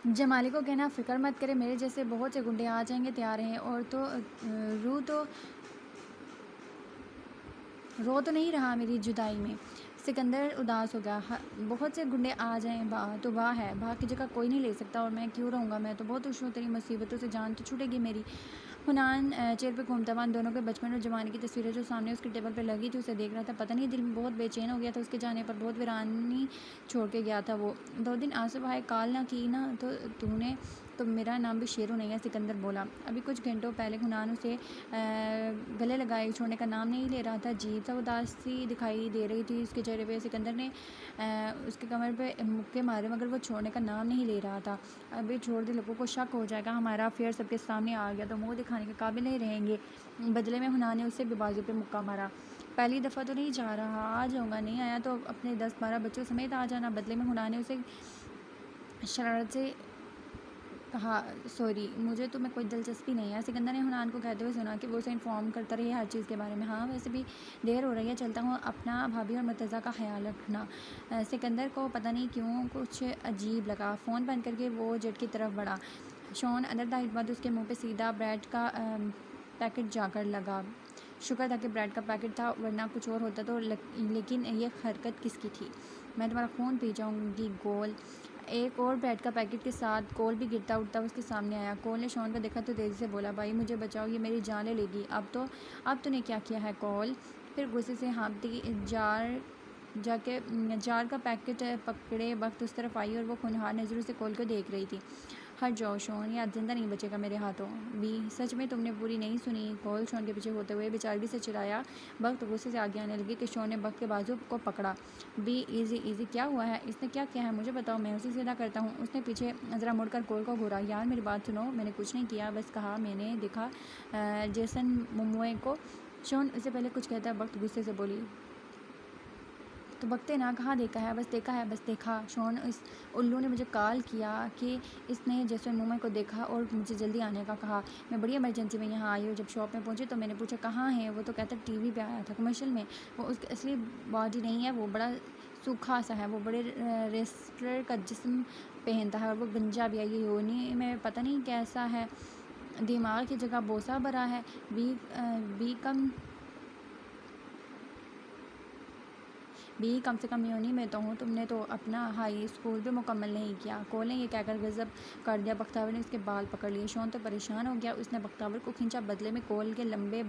जमाली को कहना फ़िक्र मत करे, मेरे जैसे बहुत से गुंडे आ जाएंगे, तैयार हैं। और तो रू तो रो तो नहीं रहा मेरी जुदाई में। सिकंदर उदास हो गया। बहुत से गुंडे आ जाएं बा तो वाह है, बा की जगह कोई नहीं ले सकता, और मैं क्यों रहूँगा। मैं तो बहुत खुश हूँ, तेरी मुसीबतों से जान तो छूटेगी मेरी। हुनान चेयर पे घूमता हुआ दोनों के बचपन और जवानी की तस्वीरें जो सामने उसके टेबल पर लगी थी उसे देख रहा था। पता नहीं दिल में बहुत बेचैन हो गया था, उसके जाने पर बहुत वीरानी छोड़ के गया था वो। 2 दिन आंसू बहाए कॉल ना की ना तो तूने तो मेरा नाम भी शेरू नहीं है, सिकंदर बोला। अभी कुछ घंटों पहले हुनान उसे गले लगाए छोड़ने का नाम नहीं ले रहा था। अजीब सा उदासी दिखाई दे रही थी उसके चेहरे पे। सिकंदर ने उसके कमर पे मुक्के मारे, मगर वो छोड़ने का नाम नहीं ले रहा था। अभी छोड़ दे, लोगों को शक हो जाएगा, हमारा अफेयर सबके सामने आ गया तो मुंह दिखाने के काबिल नहीं रहेंगे। बदले में हुनान ने उसे भी बाजू पे मुक्का मारा। पहली दफ़ा तो नहीं जा रहा, आ जाऊँगा, नहीं आया तो अपने 10-12 बच्चों समेत आ जाना। बदले में हुनान ने उसे शरारत से कहा, सॉरी, मुझे तुम्हें कोई दिलचस्पी नहीं है। सिकंदर ने हुनान को कहते हुए सुना कि वो उसे इन्फॉर्म करता रही हर चीज़ के बारे में। हाँ, वैसे भी देर हो रही है, चलता हूँ, अपना भाभी और मुर्तज़ा का ख्याल रखना। सिकंदर को पता नहीं क्यों कुछ अजीब लगा। फ़ोन बंद करके वो जेट की तरफ बढ़ा। शॉन अंदर दाखिल हुआ तो उसके मुंह पे सीधा ब्रेड का पैकेट जाकर लगा। शुक्र था कि ब्रेड का पैकेट था, वरना कुछ और होता तो लेकिन ये हरकत किसकी थी। मैं तुम्हारा खून पी जाऊंगी गोल। एक और ब्रेड का पैकेट के साथ कोल भी गिरता उठता उसके सामने आया। कोल ने शॉन को देखा तो तेज़ी से बोला, भाई मुझे बचाओ, ये मेरी जान ले लेगी। अब तूने क्या किया है कोल? फिर गुस्से से हाँफती जार का पैकेट पकड़े वक्त उस तरफ आई और वो खूनहार नज़रों से कोल को देख रही थी। हट जाओ शॉन, ये आज जिंदा नहीं बचेगा मेरे हाथों। बी, सच में तुमने पूरी नहीं सुनी? कोल शॉन के पीछे होते हुए बेचारगी से चिल्लाया। वक्त गुस्से से आगे आने लगी कि शॉन ने वक्त के बाजू को पकड़ा। बी, इजी इजी, क्या हुआ है? इसने क्या किया है मुझे बताओ, मैं उसे सीधा करता हूँ। उसने पीछे ज़रा मुड़कर कोल को घूरा। यार मेरी बात सुनो, मैंने कुछ नहीं किया, बस कहा मैंने देखा जेसन मोमोए को। शॉन उससे पहले कुछ कहता वक्त गुस्से से बोली, तो बकते ना, कहाँ देखा है? बस देखा है, बस देखा। शॉन, इस उल्लू ने मुझे कॉल किया कि इसने जैसे मोमो को देखा और मुझे जल्दी आने का कहा। मैं बड़ी इमरजेंसी में यहाँ आई हूँ। जब शॉप में पहुँची तो मैंने पूछा कहाँ है वो, तो कहता टीवी पे आया था, कमर्शियल में। वो उसकी असली बॉडी नहीं है, वो बड़ा सूखा सा है, वो बड़े रेस्टर का जिस्म पहनता है और वो गंजा भी है। ये योनी में पता नहीं कैसा है, दिमाग की जगह बोसा भरा है। कम से कम योनी में तो हूँ। तुमने तो अपना हाई स्कूल भी मुकम्मल नहीं किया। कोल ने ये कहकर गज़ब कर दिया। बख्तावर ने उसके बाल पकड़ लिए। शॉन तो परेशान हो गया, उसने बख्तावर को खींचा, बदले में कोल के लंबे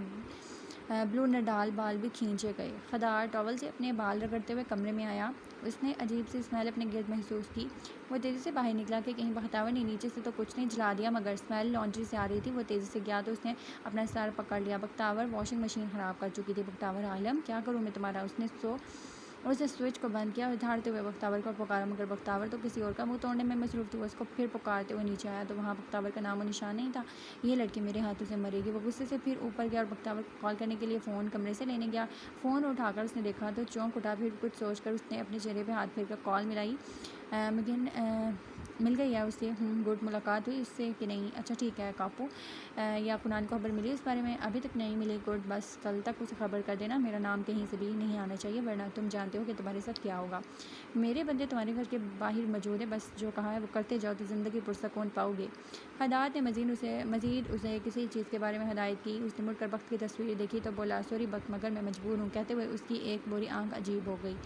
ब्लू नडाल बाल भी खींचे गए। खदार टॉवल से अपने बाल रगड़ते हुए कमरे में आया। उसने अजीब सी स्मेल अपने गिर्द महसूस की। वो तेज़ी से बाहर निकला कि कहीं बख्तावर ने नीचे से तो कुछ नहीं जला दिया, मगर स्मेल लॉन्ड्री से आ रही थी। वो तेज़ी से गया तो उसने अपना सर पकड़ लिया। बख्तावर, वॉशिंग मशीन ख़राब कर चुकी थी। बख्तावर आलम, क्या करूँ मैं तुम्हारा? उसने स्विच को बंद किया और झाड़ते हुए बख्तावर को पुकारा, मगर बख्तावर तो किसी और का मुंह तोड़ने में मसरूफ़ थी। उसको फिर पुकारते हुए नीचे आया तो वहाँ बख्तावर का नामो निशान नहीं था। ये लड़की मेरे हाथों से मरेगी। वो गुस्से से फिर ऊपर गया और बख्तावर को कॉल करने के लिए फ़ोन कमरे से लेने गया। फ़ोन उठाकर उसने देखा तो चौंक उठा। फिर कुछ सोचकर उसने अपने चेहरे पर हाथ फेर कर कॉल मिलाई। मगिन मिल गई है उसे? गुड, मुलाकात हुई उससे कि नहीं? अच्छा ठीक है कापू, या कुनान को खबर मिली इस बारे में? अभी तक नहीं मिली। गुड, बस कल तक उसे खबर कर देना। मेरा नाम कहीं से भी नहीं आना चाहिए, वरना तुम जानते हो कि तुम्हारे साथ क्या होगा। मेरे बंदे तुम्हारे घर के बाहर मौजूद है, बस जो कहा है वो करते जाओ तो ज़िंदगी पुरसकून पाओगे। हदायत ने मज़ीद उसे किसी चीज़ के बारे में हदायत की। उसने मुड़कर वक्त की तस्वीर देखी तो बोला, सॉरी बक, मगर मैं मजबूर हूँ। कहते हुए उसकी एक बुरी आंख अजीब हो गई।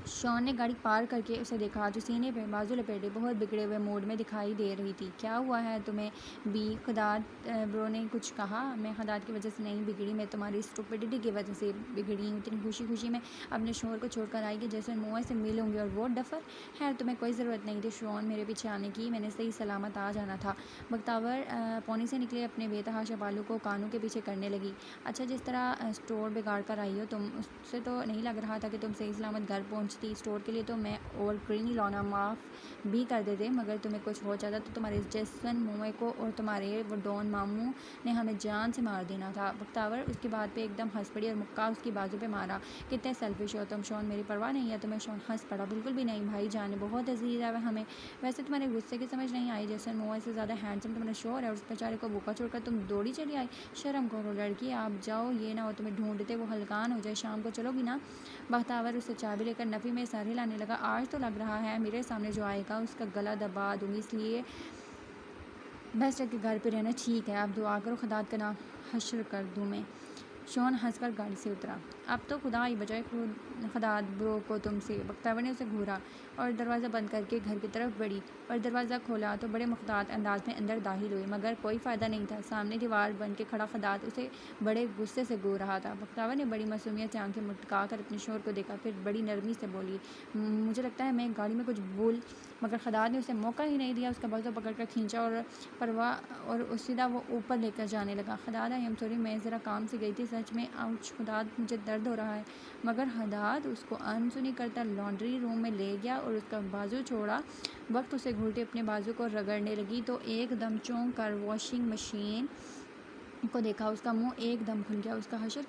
शॉन ने गाड़ी पार करके उसे देखा, जो सीने पे बाजू लपेटे बहुत बिगड़े हुए मूड में दिखाई दे रही थी। क्या हुआ है तुम्हें? बी, खुदात ब्रो ने कुछ कहा? मैं खुदात की वजह से नहीं बिगड़ी, मैं तुम्हारी स्टुपिडिटी की वजह से बिगड़ी हूँ। इतनी खुशी खुशी में अपने शोर को छोड़कर आई कि जैसे मुँह से मिलूंगी, और वो डफर। खैर, तुम्हें कोई ज़रूरत नहीं थी शॉन मेरे पीछे आने की, मैंने सही सलामत आ जाना था। बख्तावर पौनी से निकले अपने बेतहाशा बालों को कानों के पीछे करने लगी। अच्छा, जिस तरह स्टोर बिगाड़ कर आई हो तुम, उससे तो नहीं लग रहा था कि तुम सही सलामत घर पहुँच स्टोर के लिए तो मैं और ग्रीन लौना माफ़ भी कर देते, मगर तुम्हें कुछ हो जाता तो तुम्हारे जेसन मोए को और तुम्हारे वो डॉन मामू ने हमें जान से मार देना था। बख्तावर उसकी बात पे एकदम हंस पड़ी और मुक्का उसकी बाजू पे मारा। कितने सेल्फिश हो तुम शॉन, मेरी परवाह नहीं है तुम्हें? शॉन हंस पड़ा, बिल्कुल भी नहीं भाई जान, बहुत अजीज है हमें। वैसे तुम्हारे गुस्से की समझ नहीं आई, जेसन मोए से ज़्यादा हैंडसम तुम्हारा शोर है, और उस बेचारे को भूखा छोड़कर तुम दौड़ी चली आई। शर्म करो लड़की, आप जाओ, ये ना हो तुम्हें ढूंढते वो हलकान हो जाए। शाम को चलोगी ना? बख्तावर उससे चाबी लेकर नफी काफ़ी में सर हिलाने लगा। आज तो लग रहा है मेरे सामने जो आएगा उसका गला दबा दूँगी, इसलिए बेस्ट है कि घर पे रहना ठीक है। अब दुआ करो खदात का नाम हश्र कर दूँ मैं। शॉन हंसकर गाड़ी से उतरा। अब तो खुदा ही बचाए खदात ब्रो को तुमसे। बख्तावर ने उसे घूरा और दरवाज़ा बंद करके घर की तरफ बढ़ी, और दरवाज़ा खोला तो बड़े मुख्तात अंदाज में अंदर दाखिल हुई, मगर कोई फ़ायदा नहीं था। सामने दीवार बन के खड़ा खदात उसे बड़े गुस्से से घूर रहा था। बख्तावर ने बड़ी मासूमियत से आंखें मटका कर अपने शोर को देखा, फिर बड़ी नरमी से बोली, मुझे लगता है मैं गाड़ी में कुछ भूल। मगर खदात ने उसे मौका ही नहीं दिया। उसका बाजू पकड़ कर खींचा और परवाह और सीधा वो ऊपर लेकर जाने लगा। खदात, आई एम सॉरी, मैं ज़रा काम से गई थी, सच में। आउच खुदात, मुझे दर्द हो रहा है। मगर हदाद उसको अनसुनी करता लॉन्ड्री रूम में ले गया और उसका बाजू छोड़ा। वक्त उसे घुलटे अपने बाजू को रगड़ने लगी तो एकदम चौंक कर वॉशिंग मशीन को देखा। उसका मुंह एकदम खुल गया। इसका हशर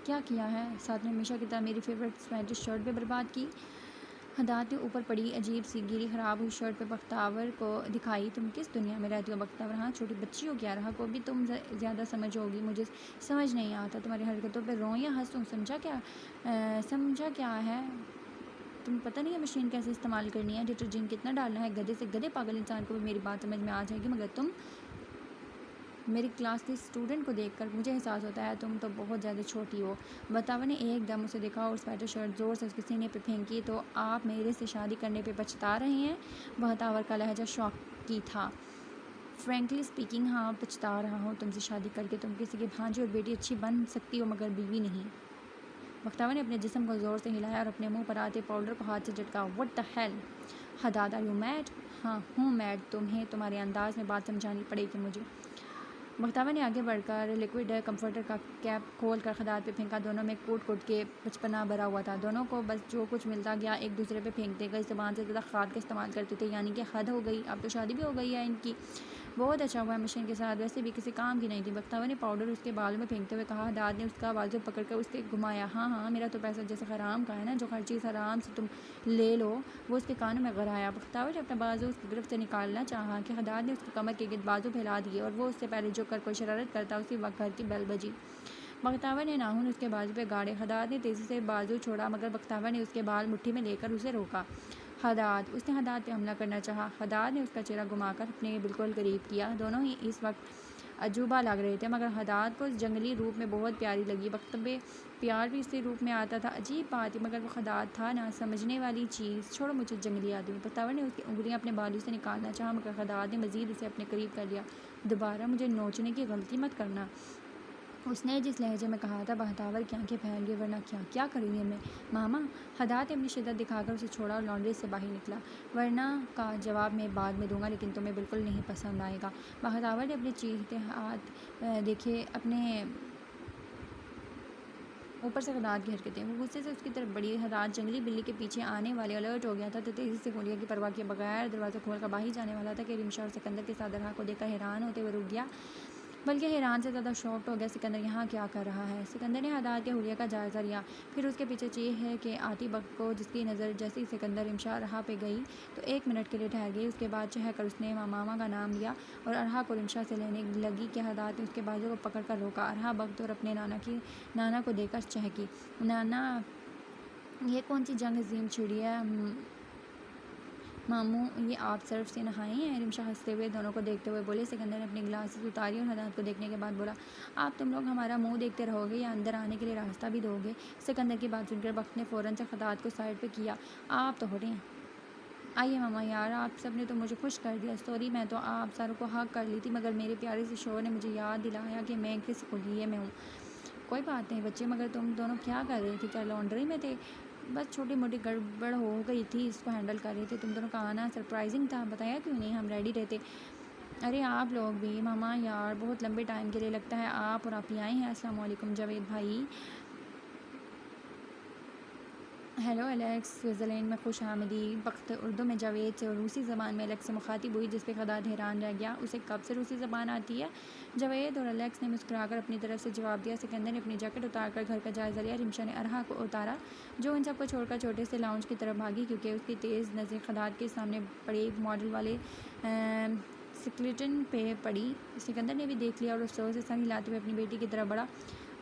क्या किया है? साथ में हमेशा की तरह मेरी फेवरेट स्वेटर शर्ट भी बर्बाद की। हदात ने ऊपर पड़ी अजीब सी गीली ख़राब हुई शर्ट पे बख्तावर को दिखाई। तुम किस दुनिया में रहती हो बख्तावर? हाँ, छोटी बच्ची हो क्या? रहा को भी तुम ज़्यादा समझ होगी। मुझे समझ नहीं आता तुम्हारी हरकतों पे रोऊं या हंसूं? समझा क्या है? तुम्हें पता नहीं है मशीन कैसे इस्तेमाल करनी है, डिटर्जेंट कितना डालना है? गधे से गधे पागल इंसान को भी मेरी बात समझ में आ जाएगी, मगर तुम मेरी क्लास के स्टूडेंट को देखकर मुझे एहसास होता है तुम तो बहुत ज़्यादा छोटी हो। बतावा ने एकदम उसे देखा और स्वेटर शर्ट ज़ोर से उसके सीने पे फेंकी। तो आप मेरे से शादी करने पे पछता रहे हैं? बहतावर का लहजा शौक की था। फ्रेंकली स्पीकिंग, हाँ, पछता रहा हूँ तुमसे शादी करके। तुम किसी की भांजी और बेटी अच्छी बन सकती हो, मगर बीवी नहीं। बख्तावर ने अपने जिस्म को ज़ोर से हिलाया और अपने मुंह पर आते पाउडर को हाथ से झटका। What the hell Haddad, are you mad? हाँ हूँ मैड। तुम्हें तुम्हारे अंदाज में बात समझानी पड़ेगी मुझे। बख्तावर ने आगे बढ़कर लिक्विड कंफर्टर का कैप खोल कर खदात पे फेंका। दोनों में कूट कूट के बचपना भरा हुआ था। दोनों को बस जो कुछ मिलता गया एक दूसरे पे फेंकते गए। ज़बान से ज़्यादा खाद का इस्तेमाल करते थे, यानी कि हद हो गई। अब तो शादी भी हो गई है इनकी। बहुत अच्छा हुआ है मशीन के साथ, वैसे भी किसी काम की नहीं थी। बख्तावर ने पाउडर उसके बालों में फेंकते हुए कहा। हदाद ने उसका बाजू पकड़ कर उसके घुमाया। हाँ, मेरा तो पैसा जैसे हराम का है ना, जो हर चीज़ हराम से तुम ले लो। वो उसके कानों में गराया। बख्तावर ने अपना बाजू उसकी गिरफ्त से निकालना चाहा कि हदाद ने उसकी कमर के गिर्द बाजू फैला दिए और वो उससे पहले जो कर कोई शरारत करता उसी वक्त घर की बेल बजी। बख्तावर ने नाखून उसके बाजू पे गाड़े। हदाद ने तेज़ी से बाजू छोड़ा, मगर बख्तावर ने उसके बाल मुट्ठी में लेकर उसे रोका। उसने हदाद पे हमला करना चाहा। हदाद ने उसका चेहरा घुमाकर अपने बिल्कुल करीब किया। दोनों ही इस वक्त अजूबा लग रहे थे, मगर हदाद को जंगली रूप में बहुत प्यारी लगी। वक्त में प्यार भी इसी रूप में आता था। अजीब बात है, मगर वो हदाद था ना समझने वाली चीज़। छोड़ो मुझे जंगली आदमी। बख्तावर ने उसकी उंगलियां अपने बालों से निकालना चाहा, मगर हदाद ने मज़ीद उसे अपने करीब कर लिया। दोबारा मुझे नोचने की गलती मत करना, उसने जिस लहजे में कहा था। बख्तावर की आंखें फैल गई। वरना क्या करूँगी मैं मामा? हदाद ने अपनी शिद्दत दिखाकर उसे छोड़ा और लॉन्ड्री से बाहर निकला। वरना का जवाब मैं बाद में दूंगा, लेकिन तुम्हें बिल्कुल नहीं पसंद आएगा। बख्तावर ने अपने चीखते हाथ देखे अपने ऊपर से हदाद की हरकतें। वो गुस्से से उसकी तरफ बढ़ी। हदाद जंगली बिल्ली के पीछे आने वाले अलर्ट हो गया था, तो तेज़ी से गोलियां की परवाह किए बगैर दरवाज़ा खोल कर बाहर जाने वाला था कि रिमशा और सिकंदर के साथ दरहा को देखकर हैरान होते हुए रुक गया, बल्कि हैरान से ज़्यादा शॉक्ड हो गया। सिकंदर यहाँ क्या कर रहा है? सिकंदर ने हदाद के हुलिया का जायज़ा लिया, फिर उसके पीछे चीख है कि आती वक्त को जिसकी नज़र जैसे ही सिकंदर रिमशा अरहा पे गई तो 1 मिनट के लिए ठहर गई। उसके बाद चह कर उसने मामा का नाम लिया और अरहा को रिमशा से लेने लगी कि हदाद ने उसके बाजू को पकड़ कर रोका। अरहा वक्त और अपने नाना को देखकर चहकी। नाना, ये कौन सी जंग हज़ीम छिड़ी है मामू? ये आप सर्फ से नहाए हैं? रिमशा हंसते हुए दोनों को देखते हुए बोले। सिकंदर ने अपनी गिलासेस उतारी और हदाद को देखने के बाद बोला, आप तुम लोग हमारा मुंह देखते रहोगे या अंदर आने के लिए रास्ता भी दोगे? सिकंदर की बात सुनकर वक्त ने फ़ौरन से हदाद को साइड पे किया। आप तो हटें। आइए मामा, यार आप सब ने तो मुझे खुश कर दिया। सॉरी, मैं तो आप सारों को हक कर ली थी, मगर मेरे प्यारे से शोर ने मुझे याद दिलाया कि मैं किस कुलिये में हूँ। कोई बात नहीं बच्चे, मगर तुम दोनों क्या कर रहे थे? क्या लॉन्ड्री में थे? बस छोटी मोटी गड़बड़ हो गई थी, इसको हैंडल कर रहे थे। तुम दोनों का आना सरप्राइजिंग था, बताया क्यों नहीं? हम रेडी रहते। अरे आप लोग भी मामा, यार बहुत लंबे टाइम के लिए लगता है आप और आप ही आए हैं। अस्सलाम वालेकुम जावेद भाई। Hello Alex. स्विट्ज़रलैंड में खुश आमदी। वक्त उर्दू में जावेद से और रूसी ज़बान में एलेक्स से मुखातिब हुई, जिस पे हदाद हैरान रह गया। उसे कब से रूसी ज़बान आती है? जावेद और एलेक्स ने मुस्कुराकर अपनी तरफ से जवाब दिया। सिकंदर ने अपनी जैकेट उतार कर घर का जायज़ा लिया। रिमशा ने अरहा को उतारा, जो इन सबको छोड़कर छोटे से लाउंज की तरफ भागी, क्योंकि उसकी तेज़ नज़र हदाद के सामने बड़े मॉडल वाले स्केलेटन पे पड़ी। सिकंदर ने भी देख लिया और अफसोस से सर हिलाते हुए अपनी बेटी की तरफ बढ़ा।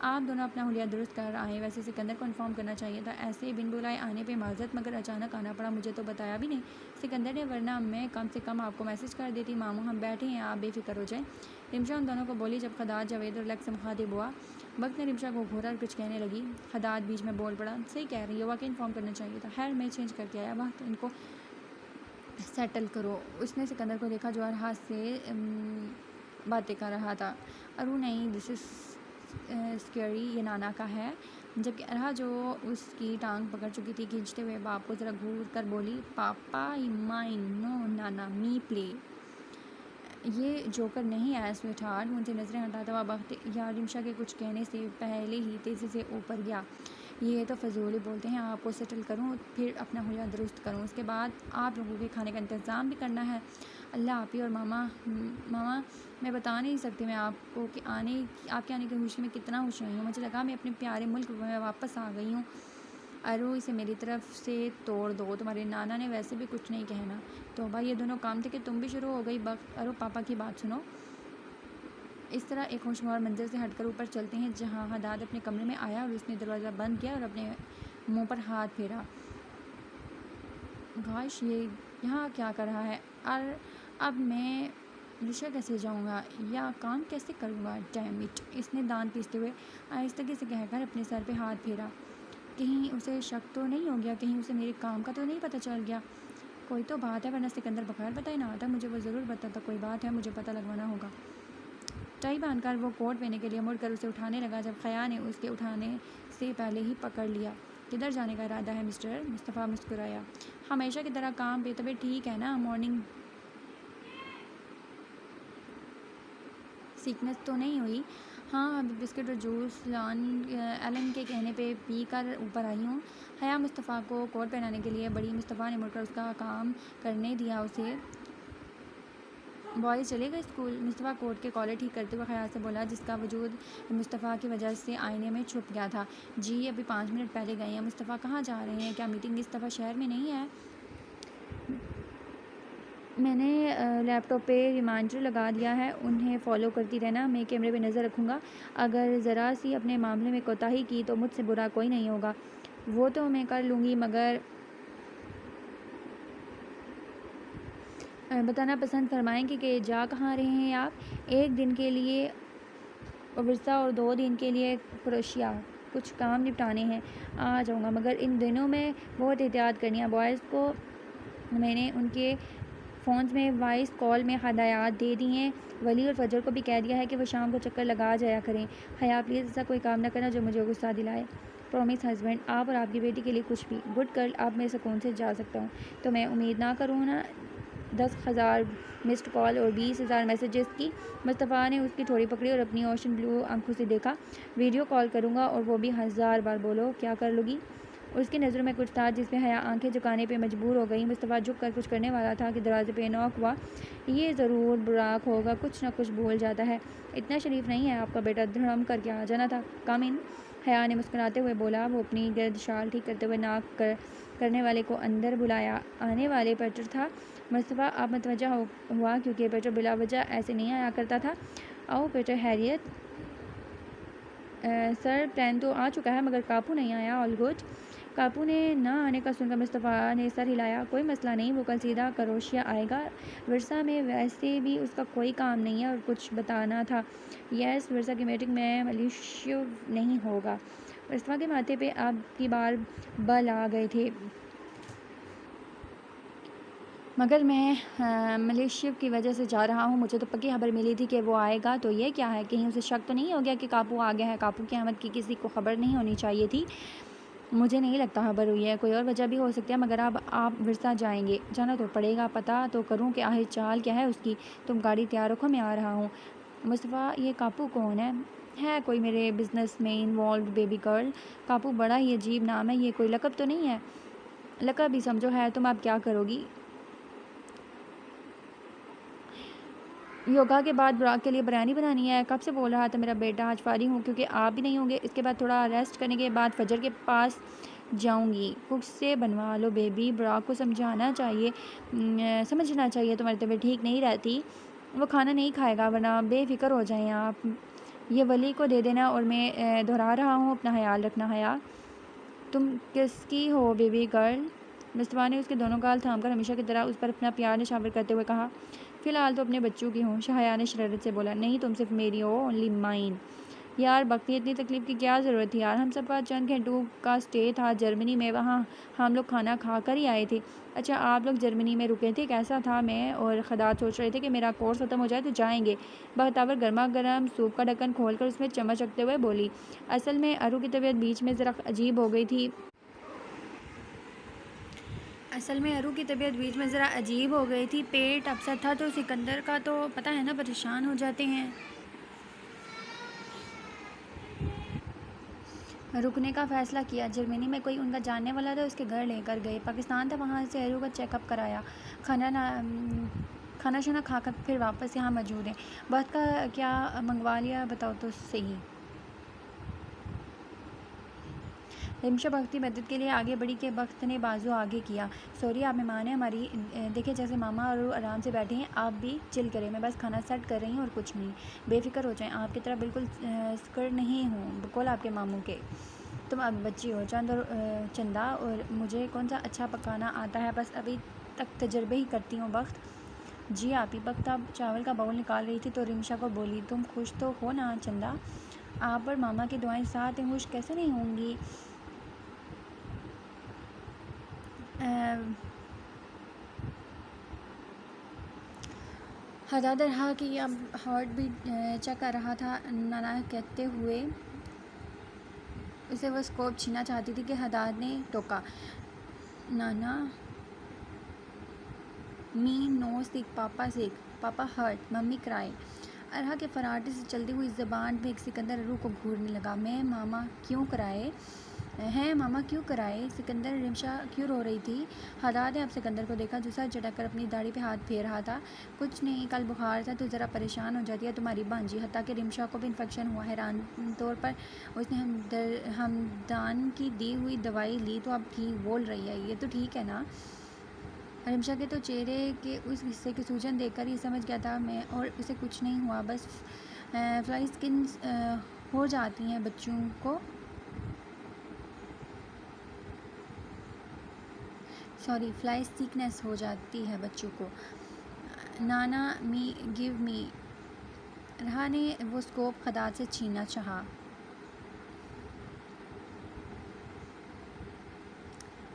आप दोनों अपना हुलिया दुरुस्त कर आए। वैसे सिकंदर को इन्फॉर्म करना चाहिए था। ऐसे बिन बुलाए आने पे माजरत, मगर अचानक आना पड़ा, मुझे तो बताया भी नहीं सिकंदर ने, वरना मैं कम से कम आपको मैसेज कर देती। मामू हम बैठे हैं, आप बेफिक्र हो जाएं। रिमशा उन दोनों को बोली। जब खदात जावेद और लक से मुखातिब हुआ, वक्त ने रिमशा को घूरा और कुछ कहने लगी। खदात बीच में बोल पड़ा। सही कह रही है, वाकई इन्फॉर्म करना चाहिए था। खैर मैं चेंज करके आया, वक्त इनको सेटल करो। उसने सिकंदर को देखा जो हर हाथ से बातें कर रहा था। अरू नहीं, दिस इज़ स्कैरी, ये नाना का है। जबकि अरहा जो उसकी टांग पकड़ चुकी थी खींचते हुए बाप को ज़रा घूर कर बोली, पापा माइन, नो नाना, मी प्ले। ये जोकर नहीं आया स्वीट हार्ट। मुझसे नज़रें हटाता हुआ वक्त या रिमशा के कुछ कहने से पहले ही तेज़ी से ऊपर गया। ये तो फजूल बोलते हैं, आपको सेटल करूं फिर अपना हुलिया दुरुस्त करूं, उसके बाद आप लोगों के खाने का इंतज़ाम भी करना है। अल्लाह आप ही और मामा मैं बता नहीं सकती मैं आपको कि आपके आने की खुशी में कितना खुश आई हूँ। मुझे लगा मैं अपने प्यारे मुल्क में वापस आ गई हूँ। अरू इसे मेरी तरफ से तोड़ दो, तुम्हारे नाना ने वैसे भी कुछ नहीं कहना। तो भाई ये दोनों काम थे कि तुम भी शुरू हो गई। अरू पापा की बात सुनो। इस तरह एक खुशगवार मंजर से हटकर ऊपर चलते हैं, जहाँ हदाद अपने कमरे में आया और उसने दरवाज़ा बंद किया और अपने मुंह पर हाथ फेरा। गाइस ये यहाँ क्या कर रहा है? और अब मैं रिक्शा कैसे जाऊँगा या काम कैसे करूँगा? Damn it. इसने दांत पीसते हुए आहिस्तगी से कहकर अपने सर पे हाथ फेरा। कहीं उसे शक तो नहीं हो गया? कहीं उसे मेरे काम का तो नहीं पता चल गया? कोई तो बात है, वरना सिकंदर बगैर बताए ना आता। मुझे वो ज़रूर बताता। कोई बात है, मुझे पता लगवाना होगा। टाई बांधकर वो कोट पहनने के लिए मुड़कर उसे उठाने लगा, जब खया ने उसके उठाने से पहले ही पकड़ लिया। किधर जाने का इरादा है मिस्टर? मुस्तफ़ा मुस्कुराया। हमेशा की तरह काम पे। तबीयत ठीक है ना? मॉर्निंग सीकनेस तो नहीं हुई? हाँ, अभी बिस्किट और जूस एलन के कहने पे पी कर ऊपर आई हूँ। हया मुस्तफ़ा को कोट पहनाने के लिए बड़ी। मुस्तफ़ा ने मुड़कर उसका काम करने दिया उसे। बॉयज़ चले गए स्कूल? मुस्तफ़ा कोट के कॉलर ठीक करते हुए ख़याल से बोला, जिसका वजूद मुस्तफ़ा की वजह से आईने में छुप गया था। जी अभी 5 मिनट पहले गए हैं। मुस्तफ़ा कहाँ जा रहे हैं? क्या मीटिंग इस दफ़ा शहर में नहीं है? मैंने लैपटॉप पे रिमाइंडर लगा दिया है, उन्हें फॉलो करती रहना। मैं कैमरे पे नज़र रखूँगा। अगर ज़रा सी अपने मामले में कोताही की तो मुझसे बुरा कोई नहीं होगा। वो तो मैं कर लूँगी, मगर बताना पसंद फरमाएंगे कि जा कहाँ रहे हैं आप? 1 दिन के लिए वर्सा और 2 दिन के लिए क्रोशिया। कुछ काम निपटाने हैं, आ जाऊँगा, मगर इन दिनों में बहुत एहतियात करनी है। बॉयज़ को मैंने उनके फ़ोन्स में वॉइस कॉल में हदायत दे दी हैं। वली और फजर को भी कह दिया है कि वो शाम को चक्कर लगा जाया करें। हया प्लीज़ ऐसा कोई काम ना करना जो मुझे गुस्सा दिलाए। प्रॉमिस हस्बैंड, आप और आपकी बेटी के लिए कुछ भी। गुड गर्ल, अब मैं सुकून से जा सकता हूँ। तो मैं उम्मीद ना करूँ ना 10,000 मिस्ड कॉल और 20,000 मैसेजेस की। मुस्तफ़ा ने उसकी थोड़ी पकड़ी और अपनी ओशन ब्लू आंखों से देखा। वीडियो कॉल करूँगा और वो भी 1000 बार। बोलो क्या कर लोगी? उसकी नज़रों में कुछ था जिसमें हया आंखें झुकाने पे मजबूर हो गई। मुस्तफ़ा झुक कर कुछ करने वाला था कि दरवाजे पे नॉक हुआ। ये ज़रूर बुराक होगा, कुछ ना कुछ भूल जाता है। इतना शरीफ नहीं है आपका बेटा, धड़म करके आ जाना था। कम इन, हया ने मुस्कुराते हुए बोला। वो अपनी गर्द शाल ठीक करते हुए करने वाले को अंदर बुलाया। आने वाले पेटर था। मुस्तफ़ा अब मतवजा हुआ, क्योंकि पेटर बिला वजह ऐसे नहीं आया करता था। आओ पेटर। हैरियत सर, प्लान तो आ चुका है, मगर कापू नहीं आया। All good? कापू ने ना आने का सुनकर मुस्तफ़ा ने सर हिलाया। कोई मसला नहीं, वो कल सीधा क्रोशिया आएगा। वर्सा में वैसे भी उसका कोई काम नहीं है और कुछ बताना था। यस, वर्सा की मीटिंग में मलेशिया नहीं होगा। मुस्तफ़ा के माथे पे अब की बार बल आ गए थे। मगर मैं मलेशिया की वजह से जा रहा हूँ। मुझे तो पक्की खबर मिली थी कि वो आएगा। तो ये क्या है? कहीं उसे शक तो नहीं हो गया कि कापू आ गया है? कापू की आमद की किसी को खबर नहीं होनी चाहिए थी। मुझे नहीं लगता खबर हुई है। कोई और वजह भी हो सकती है, मगर अब आप विरसा जाएंगे, जाना तो पड़ेगा। पता तो करूं कि आखिर चाल क्या है उसकी। तुम गाड़ी तैयार रखो, मैं आ रहा हूँ। मुस्तफ़ा, ये कापू कौन है? है कोई मेरे बिजनेस में इन्वॉल्व बेबी गर्ल। कापू बड़ा ही अजीब नाम है। ये कोई लकब तो नहीं है? लकब भी समझो है। तुम अब क्या करोगी? योगा के बाद बुराक के लिए बिरयानी बनानी है। कब से बोल रहा था मेरा बेटा। आज फारी हूँ क्योंकि आप भी नहीं होंगे। इसके बाद थोड़ा रेस्ट करने के बाद फजर के पास जाऊंगी। कुक से बनवा लो बेबी। बुराक को समझना चाहिए तुम्हारी तबीयत ठीक नहीं रहती। वो खाना नहीं खाएगा, वरना बेफिक्र हो जाएं आप। ये वली को दे देना, और मैं दोहरा रहा हूँ अपना ख्याल रखना। हया, तुम किसकी हो बेबी गर्ल? मुस्तफ़ा ने उसके दोनों गाल थामकर हमेशा की तरह उस पर अपना प्यार निछावर करते हुए कहा। फ़िलहाल तो अपने बच्चों की हूँ। हया ने शरारत से बोला। नहीं, तुम सिर्फ मेरी हो, ओनली माइन। यार बकती, इतनी तकलीफ़ की क्या ज़रूरत थी यार? हम सब का चंद घंटों का स्टे था जर्मनी में, वहाँ हम लोग खाना खा कर ही आए थे। अच्छा, आप लोग जर्मनी में रुके थे, कैसा था? मैं और खदात सोच रहे थे कि मेरा कोर्स ख़त्म हो जाए तो जाएंगे। बख्तावर गर्मा गर्म सूप का ढक्कन खोलकर उसमें चम्मच रखते हुए बोली। असल में अरू की तबीयत बीच में ज़रा अजीब हो गई थी। पेट अपसेट था, तो सिकंदर का तो पता है ना, परेशान हो जाते हैं। रुकने का फ़ैसला किया। जर्मनी में कोई उनका जानने वाला था, उसके घर लेकर गए। पाकिस्तान था, वहाँ से अरू का चेकअप कराया। खाना शाना खाकर फिर वापस यहाँ मौजूद हैं। वक्त का क्या मंगवा लिया बताओ तो सही। रिमशा भक्ति मदद के लिए आगे बढ़ी कि वक्त ने बाजू आगे किया। सॉरी, आप मेहमान हैं हमारी। देखिए जैसे मामा और आराम से बैठे हैं, आप भी चिल करें। मैं बस खाना सेट कर रही हूँ और कुछ नहीं। बेफिक्र हो जाएं, आपकी तरह बिल्कुल स्कर नहीं हूँ, बिल्कुल आपके मामू के। तुम अब बच्ची हो चंदा, और मुझे कौन सा अच्छा पकाना आता है, बस अभी तक तजर्बे ही करती हूँ। वक्त जी आप ही। वक्त आप चावल का बाउल निकाल रही थी तो रिमशा को बोली। तुम खुश तो हो ना चंदा? आप और मामा की दुआएं साथ हैं, खुश कैसे नहीं होंगी? हदाद रहा कि अब हार्ट बीट चेक कर रहा था। नाना कहते हुए उसे वो स्कोप छीना चाहती थी कि हदाद ने टोका। नाना मी नो सिक, पापा सिक, पापा हर्ट, मम्मी क्राई। अरहा के फराटे से चलती हुई ज़बान में एक सिकंदर अरू को घूरने लगा। मैं मामा क्यों कराए हैं? मामा क्यों कराए? सिकंदर, रिमशा क्यों रो रही थी? हदाद ने अब सिकंदर को देखा जो सर झटक कर अपनी दाढ़ी पे हाथ फेर रहा था। कुछ नहीं, कल बुखार था तो ज़रा परेशान हो जाती है तुम्हारी भांजी। हत्ता कि रिमशा को भी इन्फेक्शन हुआ। हैरान तौर पर उसने हमदान की दी हुई दवाई ली तो अब ठीक बोल रही है। ये तो ठीक है ना? रिमशा के तो चेहरे के उस हिस्से की सूजन देखकर ही समझ गया था मैं, और उसे कुछ नहीं हुआ, बस फ्लाई स्किन हो जाती हैं बच्चों को। सॉरी, फ्लाई सिकनेस हो जाती है बच्चों को। नाना मी गिव मी। रहा ने वो स्कोप खदात से छीनना चाहा।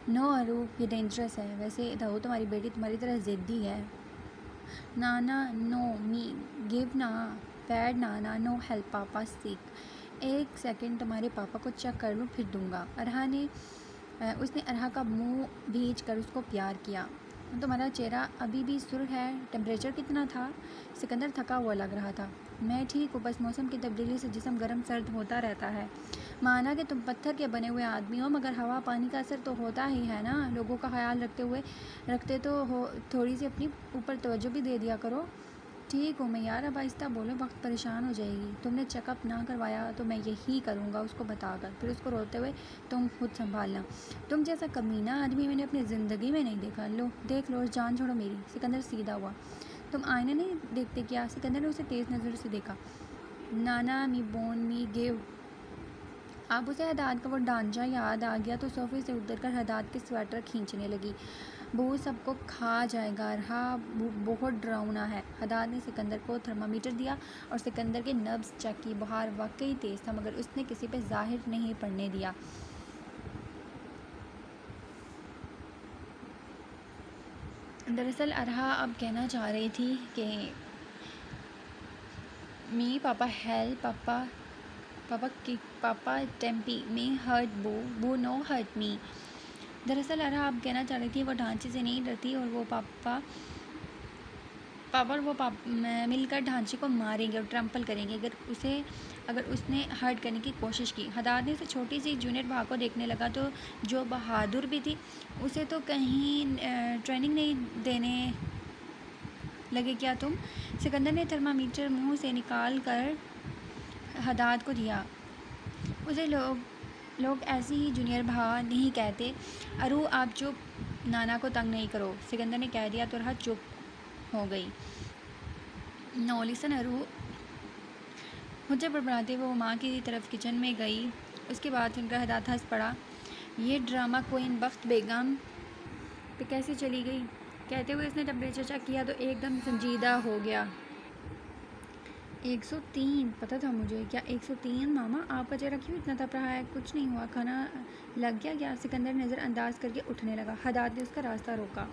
नो अरू, ये डेंजरस है। वैसे तो तुम्हारी बेटी तुम्हारी तरह ज़िद्दी है। नाना नो मी गिव ना, पैड नाना नो हेल्प, पापा सिक। एक सेकंड तुम्हारे पापा को चेक कर लूँ फिर दूंगा। उसने अरहा का मुंह भींच कर उसको प्यार किया। तुम्हारा चेहरा अभी भी सुर्ख है, टेम्परेचर कितना था? सिकंदर थका हुआ लग रहा था। मैं ठीक हूँ, बस मौसम की तब्दीली से जिस्म गर्म सर्द होता रहता है। माना कि तुम पत्थर के बने हुए आदमी हो, मगर हवा पानी का असर तो होता ही है ना। लोगों का ख्याल रखते तो हो, थोड़ी सी अपनी ऊपर तवज्जो भी दे दिया करो। ठीक हूँ मैं यार, अब आहिस्ता बोलो, वक्त परेशान हो जाएगी। तुमने चेकअप ना करवाया तो मैं यही करूँगा उसको बताकर, फिर उसको रोते हुए तुम खुद संभालना। तुम जैसा कमीना आदमी मैंने अपनी ज़िंदगी में नहीं देखा। लो देख लो, जान छोड़ो मेरी। सिकंदर सीधा हुआ। तुम आईने नहीं देखते क्या? सिकंदर ने उसे तेज़ नज़र से देखा। नाना मी बोन मी गिव। अब उसे हदाद का वो ढांचा याद आ गया तो सोफे से उतरकर हदाद के स्वेटर खींचने लगी। वो सबको खा जाएगा, रहा बहुत डरावना है। हदाद ने सिकंदर को थर्मामीटर दिया और सिकंदर के नब्ज़ चेक की। बुखार वाकई तेज़ था, मगर उसने किसी पे जाहिर नहीं पड़ने दिया। दरअसल अरहा अब कहना चाह रही थी कि मी पापा हेल्प, पापा टेम्पी में हर्ट बो नो हर्ट मी। दरअसल अरहा अब कहना चाह रही थी वो ढांचे से नहीं डरती, और वो पापा मिलकर ढांचे को मारेंगे और ट्रम्पल करेंगे अगर उसने हर्ट करने की कोशिश की। हदाद ने उसे छोटी सी जूनियर भाग को देखने लगा तो जो बहादुर भी थी, उसे तो कहीं ट्रेनिंग नहीं देने लगे क्या तुम? सिकंदर ने थर्मामीटर मुंह से निकाल कर हदाद को दिया। उसे लोग ऐसी ही जूनियर भा नहीं कहते। अरू आप चुप, नाना को तंग नहीं करो, सिकंदर ने कह दिया तो रहा चुप हो गई। नो लिसन अरू, हुज्जा पर बनाते हुए वो माँ की तरफ किचन में गई। उसके बाद सुनकर हदाद हंस पड़ा। ये ड्रामा क्वीन बख्त बेगम पे कैसे चली गई? कहते हुए उसने टेम्परेचर चेक किया तो एकदम संजीदा हो गया। 103 पता था मुझे। क्या 103? मामा आपका चेहरा क्यों इतना तप रहा है? कुछ नहीं हुआ, खाना लग गया क्या? सिकंदर नज़रअंदाज करके उठने लगा। हदाद ने उसका रास्ता रोका।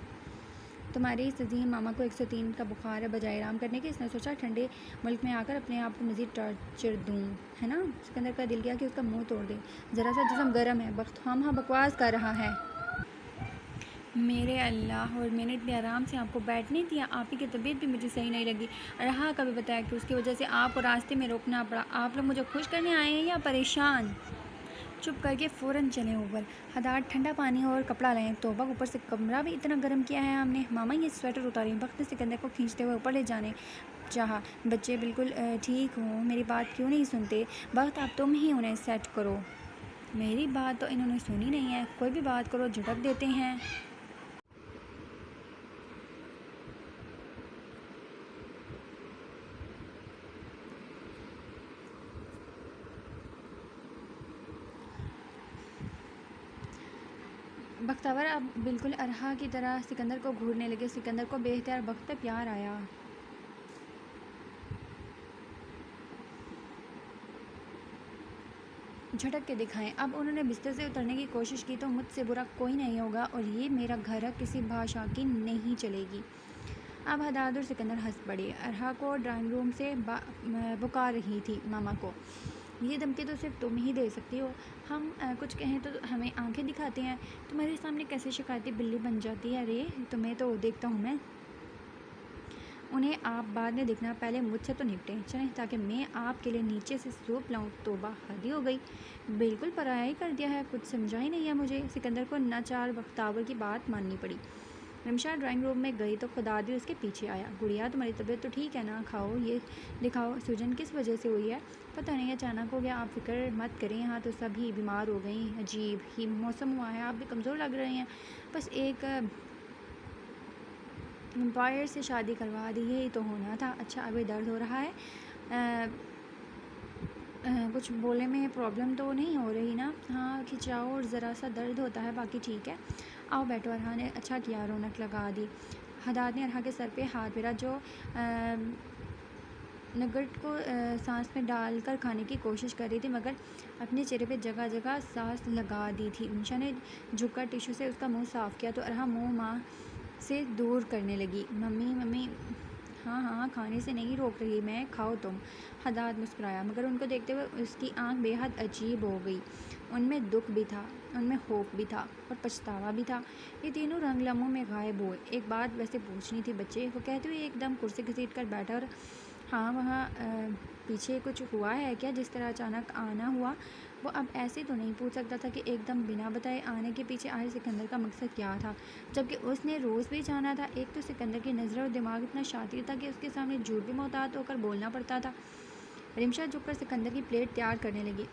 तुम्हारे इस अजीम मामा को 103 का बुखार है, बजाय आराम करने के इसने सोचा ठंडे मुल्क में आकर अपने आप को मज़ीद टॉर्चर दूँ, है ना? सिकंदर का दिल किया कि उसका मुंह तोड़ दे। ज़रा सा जिस्म गर्म है, वक्त हाँ बकवास कर रहा है। मेरे अल्लाह, और मैंने इतने आराम से आपको बैठने दिया। आप ही की तबीयत भी मुझे सही नहीं लगी। रहा कभी बताया कि उसकी वजह से आपको रास्ते में रोकना पड़ा। आप लोग मुझे खुश करने आए हैं या परेशान? चुप करके फ़ौरन चले ऊपर। हदाद ठंडा पानी और कपड़ा लाएं। तौबा, ऊपर से कमरा भी इतना गर्म किया है हमने। मामा ये स्वेटर उतारें। वक्त ने सिकंदर को खींचते हुए ऊपर ले जाने चाहा। बच्चे बिल्कुल ठीक हो, मेरी बात क्यों नहीं सुनते? वक्त अब तुम ही उन्हें सेट करो। मेरी बात तो इन्होंने सुनी नहीं है। कोई भी बात करो झटक देते हैं। बख्तावर अब बिल्कुल अरहा की तरह सिकंदर को घूरने लगे। सिकंदर को बेख्तियार वक्त पे प्यार आया। झटक के दिखाएं। अब उन्होंने बिस्तर से उतरने की कोशिश की तो मुझसे बुरा कोई नहीं होगा, और ये मेरा घर है, किसी भाषा की नहीं चलेगी। अब हदाद और सिकंदर हंस पड़े। अरहा को ड्राइंग रूम से पुकार रही थी। मामा को ये धमकी तो सिर्फ तुम ही दे सकती हो। हम कुछ कहें तो हमें आंखें दिखाते हैं। तुम्हारे सामने कैसे शिकायती बिल्ली बन जाती है? अरे तुम्हें तो देखता हूँ मैं। उन्हें आप बाद में देखना, पहले मुझसे तो निपटें। चलें ताकि मैं आपके लिए नीचे से सूप लाऊं। तोबा, हद ही हो गई। बिल्कुल पराया ही कर दिया है, कुछ समझा ही नहीं है मुझे। सिकंदर को नाचार बख्तावर की बात माननी पड़ी। रिमशा ड्राइंग रूम में गई तो खुदा भी उसके पीछे आया। गुड़िया, तुम्हारी तबीयत तो ठीक है ना? खाओ, ये दिखाओ। सूजन किस वजह से हुई है? पता नहीं, अचानक हो गया। आप फिक्र मत करें, यहाँ तो सभी बीमार हो गई। अजीब ही मौसम हुआ है, आप भी कमज़ोर लग रहे हैं। बस एक एम्पायर से शादी करवा दी, यही तो होना था। अच्छा, अभी दर्द हो रहा है? कुछ बोले में प्रॉब्लम तो नहीं हो रही ना? हाँ, खिंचाव और ज़रा सा दर्द होता है, बाकी ठीक है। आओ बैठो। अरहा ने अच्छा किया, रौनक लगा दी। हदाद ने अरहा के सर पे हाथ फेरा, जो नगट को सांस में डालकर खाने की कोशिश कर रही थी, मगर अपने चेहरे पे जगह जगह सांस लगा दी थी। निशा ने झुककर टिश्यू से उसका मुंह साफ़ किया तो अरहा मुंह माँ से दूर करने लगी। मम्मी मम्मी, हाँ हाँ, खाने से नहीं रोक रही मैं, खाओ तुम। हदाद मुस्कुराया, मगर उनको देखते हुए उसकी आंख बेहद अजीब हो गई। उनमें दुख भी था, उनमें खौफ भी था, और पछतावा भी था। ये तीनों रंग लम्हों में गायब हुए। एक बात वैसे पूछनी थी बच्चे, वो कहते हुए एकदम कुर्सी घसीट कर बैठा। और हाँ, वहाँ पीछे कुछ हुआ है क्या? जिस तरह अचानक आना हुआ, वो अब ऐसे तो नहीं पूछ सकता था कि एकदम बिना बताए आने के पीछे आए सिकंदर का मकसद क्या था, जबकि उसने रोज़ भी जाना था। एक तो सिकंदर की नज़र और दिमाग इतना शातिर था कि उसके सामने झूठ भी मोहतात होकर बोलना पड़ता था। रिमशा झुककर सिकंदर की प्लेट तैयार करने लगी।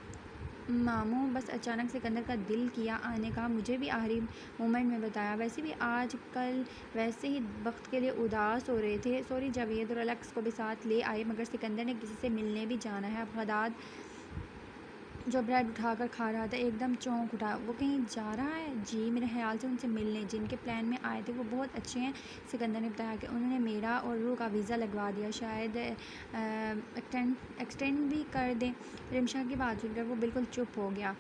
मामू, बस अचानक सिकंदर का दिल किया आने का, मुझे भी आखिरी मोमेंट में बताया। वैसे भी आज कल वैसे ही वक्त के लिए उदास हो रहे थे। सॉरी, जावेद और अलक्स को भी साथ ले आए, मगर सिकंदर ने किसी से मिलने भी जाना है। अब हदाद जो ब्रेड उठाकर खा रहा था एकदम चौंक उठा। वो कहीं जा रहा है? जी, मेरे ख्याल से उनसे मिलने जिनके प्लान में आए थे वो बहुत अच्छे हैं। सिकंदर ने बताया कि उन्होंने मेरा और रूह का वीज़ा लगवा दिया, शायद एक्सटेंड भी कर दें। रिमशा की बात सुनकर वो बिल्कुल चुप हो गया।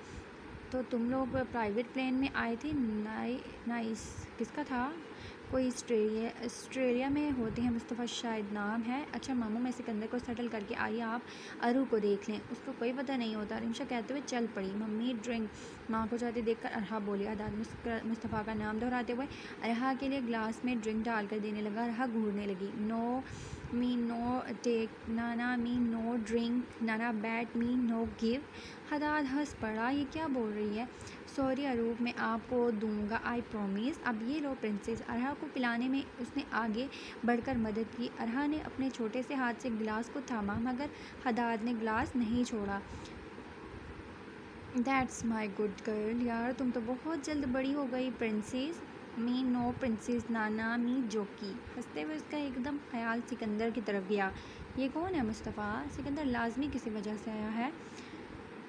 तो तुम लोग प्राइवेट प्लेन में आए थे? नाइस। किसका था? कोई ऑस्ट्रेलिया में होते हैं, मुस्तफ़ा शायद नाम है। अच्छा मामू, मैं सिकंदर को सेटल करके आई, आप अरू को देख लें, उसको कोई पता नहीं होता। रिमशा कहते हुए चल पड़ी। Mummy drink. माँ को जाते देखकर अरहा बोली। अदाद मुस्तफ़ा का नाम दोहराते हुए अरहा के लिए ग्लास में ड्रिंक डालकर देने लगा। अरहा घूरने लगी। नो मी नो टेक, नाना मी नो ड्रिंक, नाना बैट मी नो गिव। हदाद हंस पड़ा, ये क्या बोल रही है? सॉरी अरूप, मैं आपको दूंगा, आई प्रॉमिस। अब ये लो प्रिंसेस। अरहा को पिलाने में उसने आगे बढ़कर मदद की। अरहा ने अपने छोटे से हाथ से गिलास को थामा, मगर हदाद ने गिलास नहीं छोड़ा। That's my good girl. यार तुम तो बहुत जल्द बड़ी हो गई प्रिंसेस। मी नो प्रिंसेस, नाना मी जोकी। हंसते हुए उसका एकदम ख्याल सिकंदर की तरफ गया। ये कौन है मुस्तफ़ा? सिकंदर लाजमी किसी वजह से आया है।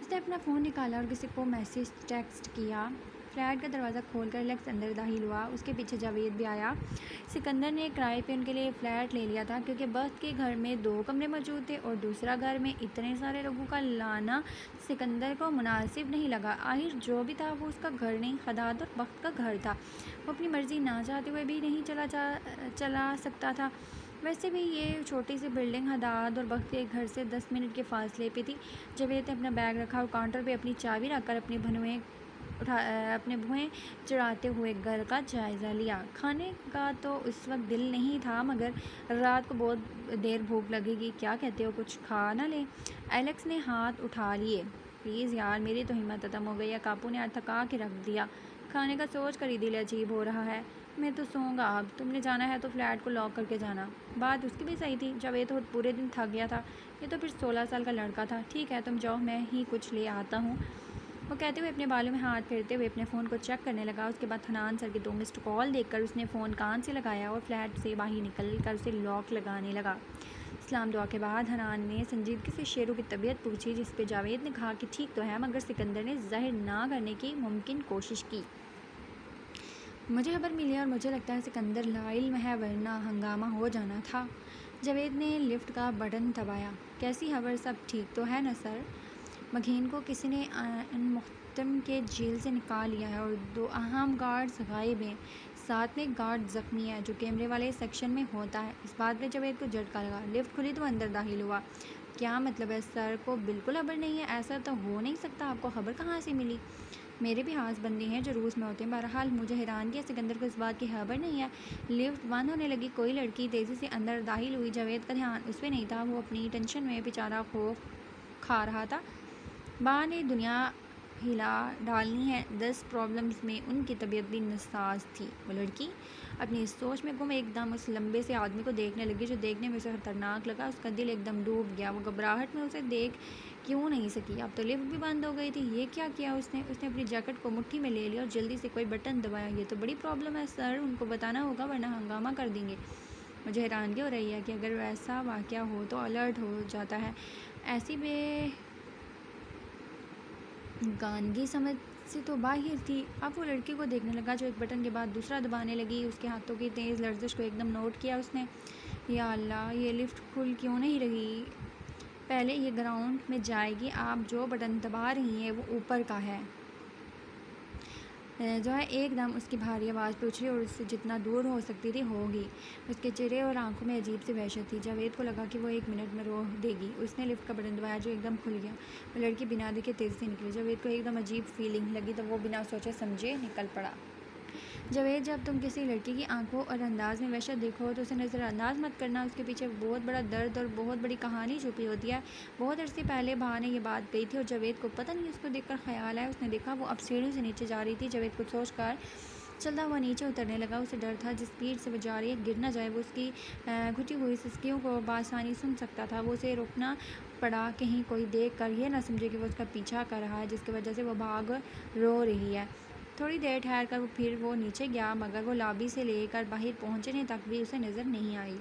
उसने अपना फ़ोन निकाला और किसी को मैसेज टेक्स्ट किया। फ्लैट का दरवाज़ा खोलकर एलेक्स अंदर दाखिल हुआ। उसके पीछे जावेद भी आया। सिकंदर ने किराए पे उनके लिए फ़्लैट ले लिया था क्योंकि बख्त के घर में 2 कमरे मौजूद थे और दूसरा घर में इतने सारे लोगों का लाना सिकंदर को मुनासिब नहीं लगा। आखिर जो भी था वो उसका घर नहीं, खदात और बख्त का घर था। वो अपनी मर्ज़ी ना चाहते हुए भी नहीं चला सकता था। वैसे भी ये छोटी सी बिल्डिंग हदाद और बख्त के घर से 10 मिनट के फासले पे थी। जावेद ने अपना बैग रखा और काउंटर पे अपनी चाबी रखकर अपने भुएं चढ़ाते हुए घर का जायज़ा लिया। खाने का तो उस वक्त दिल नहीं था, मगर रात को बहुत देर भूख लगेगी। क्या कहते हो, कुछ खा ना लें? एलेक्स ने हाथ उठा लिए। प्लीज़ यार, मेरी तो हिम्मत ख़त्म हो गई है। कापू ने आज थका के रख दिया। खाने का सोच कर ही दिल अजीब हो रहा है। मैं तो सोऊंगा अब। तुमने जाना है तो फ्लैट को लॉक करके जाना। बात उसकी भी सही थी। जब ये तो पूरे दिन थक गया था। ये तो फिर 16 साल का लड़का था। ठीक है, तुम जाओ, मैं ही कुछ ले आता हूँ। वो कहते हुए अपने बालों में हाथ फेरते हुए अपने फ़ोन को चेक करने लगा। उसके बाद हनान सर के 2 मिस्ड कॉल देखकर उसने फ़ोन कान से लगाया और फ्लैट से बाहर निकल कर उसे लॉक लगाने लगा। सलाम दुआ के बाद हनान ने संजीदगी से शेरों की तबीयत पूछी, जिस पे जावेद ने कहा कि ठीक तो है, मगर सिकंदर ने जाहिर ना करने की मुमकिन कोशिश की। मुझे खबर मिली और मुझे लगता है सिकंदर लाइल्म है, वरना हंगामा हो जाना था। जावेद ने लिफ्ट का बटन दबाया। कैसी खबर, सब ठीक तो है ना सर? मघीन को किसी ने मुख्तम के जेल से निकाल लिया है और 2 अहम गार्ड्स गायब हैं। साथ में एक गार्ड ज़ख्मी है जो कैमरे वाले सेक्शन में होता है। इस बात में जावेद को झटका लगा। लिफ्ट खुली तो अंदर दाखिल हुआ। क्या मतलब है सर? को बिल्कुल खबर नहीं है? ऐसा तो हो नहीं सकता। आपको खबर कहाँ से मिली? मेरे भी हाथ बंदी हैं जो रूस में होते हैं। बहरहाल मुझे हैरान किया सिकंदर को इस बात की खबर नहीं है। लिफ्ट बंद होने लगी। कोई लड़की तेज़ी से अंदर दाखिल हुई। जावेद का ध्यान उस पर नहीं था। वो अपनी टेंशन में बेचारा खौफ खा रहा था। माँ ने दुनिया हिला डालनी है। 10 प्रॉब्लम्स में उनकी तबीयत भी नसाज थी। वो लड़की अपनी इस सोच में गुम एकदम उस लंबे से आदमी को देखने लगी जो देखने में उसे खतरनाक लगा। उसका दिल एकदम डूब गया। वो घबराहट में उसे देख क्यों नहीं सकी। अब तो लिफ्ट भी बंद हो गई थी। ये क्या किया उसने? उसने अपनी जैकेट को मुट्ठी में ले लिया और जल्दी से कोई बटन दबाया। ये तो बड़ी प्रॉब्लम है सर, उनको बताना होगा वरना हंगामा कर देंगे। मुझे हैरानगी हो रही है कि अगर वैसा वाक़या हो तो अलर्ट हो जाता है। ऐसी गानगी समझ से तो बाहिर थी। अब वो लड़की को देखने लगा जो एक बटन के बाद दूसरा दबाने लगी। उसके हाथों की तेज़ लर्जिश को एकदम नोट किया उसने। या अल्लाह, ये लिफ्ट खुल क्यों नहीं रही? पहले ये ग्राउंड में जाएगी। आप जो बटन दबा रही हैं वो ऊपर का है। जो है एकदम उसकी भारी आवाज़ पे उछली और उससे जितना दूर हो सकती थी होगी। उसके चेहरे और आंखों में अजीब सी वहशत थी। जावेद को लगा कि वो 1 मिनट में रो देगी। उसने लिफ्ट का बटन दबाया जो एकदम खुल गया। वो लड़की बिना देखे तेज़ी से निकली। जावेद को एकदम अजीब फीलिंग लगी तो वो बिना सोचे समझे निकल पड़ा। जावेद, जब तुम किसी लड़की की आंखों और अंदाज में वहशत देखो तो उसे नज़रअंदाज मत करना। उसके पीछे बहुत बड़ा दर्द और बहुत बड़ी कहानी छुपी होती है। बहुत अरसे पहले बहा ने यह बात कही थी और जावेद को पता नहीं उसको देखकर ख्याल है। उसने देखा वो अब सीढ़ियों से नीचे जा रही थी। जावेद को सोचकर चलता हुआ नीचे उतरने लगा। उसे डर था जिस स्पीड से वो जा रही है गिर ना जाए। वो उसकी घुटी हुई सिसकियों को बासानी सुन सकता था। वो उसे रुकना पड़ा कहीं कोई देख कर ये ना समझे कि वो उसका पीछा कर रहा है, जिसकी वजह से वो भाग रो रही है। थोड़ी देर ठहर कर फिर वो नीचे गया, मगर वो लॉबी से लेकर बाहर पहुंचने तक भी उसे नज़र नहीं आई।